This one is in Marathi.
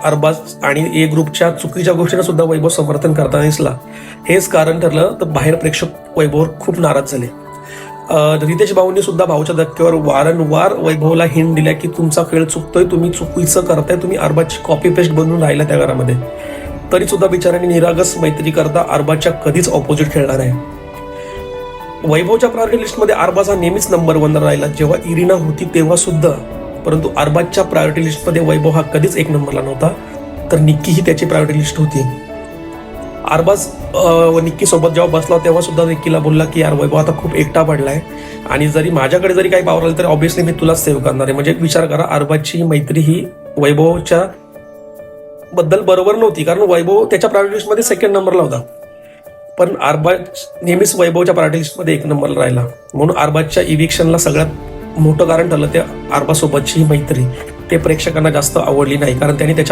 अरबाज आणि ए ग्रुपच्या चुकीच्या गोष्टींना सुद्धा वैभव समर्थन करताना दिसला. हेच कारण ठरलं तर बाहेर प्रेक्षक वैभववर खूप नाराज झाले. रितेश भाऊंनी सुद्धा भाऊच्या धक्क्यावर वारंवार वैभवला हिंट दिल्या की तुमचा खेळ चुकतोय, तुम्ही चुकीचं करताय, तुम्ही अरबाजची कॉपी पेस्ट बनवून राहिला त्या घरामध्ये. तरी सुद्धा बिचाऱ्यांनी निरागस मैत्री करता अरबाजच्या कधीच ऑपोजिट खेळणार आहे. वैभवच्या प्रायोरिटी लिस्टमध्ये अरबाज हा नेहमीच नंबर 1 राहिला, जेव्हा इरिना होती तेव्हा सुद्धा. परंतु अरबाजच्या प्रायोरिटी लिस्टमध्ये वैभव हा कधीच 1 नंबरला नव्हता, तर निक्की ही त्याची प्रायोरिटी लिस्ट होती. अरबाज निक्की सोबत जेव्हा बसला तेव्हा सुद्धा निक्कीला बोलला की यार वैभव आता खूप एकटा पडलाय आणि जरी माझ्याकडे जरी काही पावर आलं तरी ऑब्व्हियसली मी तुलाच सेव्ह करणार आहे. म्हणजे विचार करा, अरबाजची मैत्री ही वैभवच्या बद्दल बरोबर नव्हती, कारण वैभव त्याच्या प्रायोरिटी लिस्टमध्ये 2nd नंबरला होता. पण अरबाज नेहमीच वैभवच्या प्रायोरिटी लिस्टमध्ये 1 नंबरला राहिला. म्हणून अरबाजच्या इव्हिक्शनला सगळ्यात मोठं कारण ठरलं ते अरबाजसोबतची ही मैत्री. ते प्रेक्षकांना जास्त आवडली नाही, कारण त्यांनी त्याच्या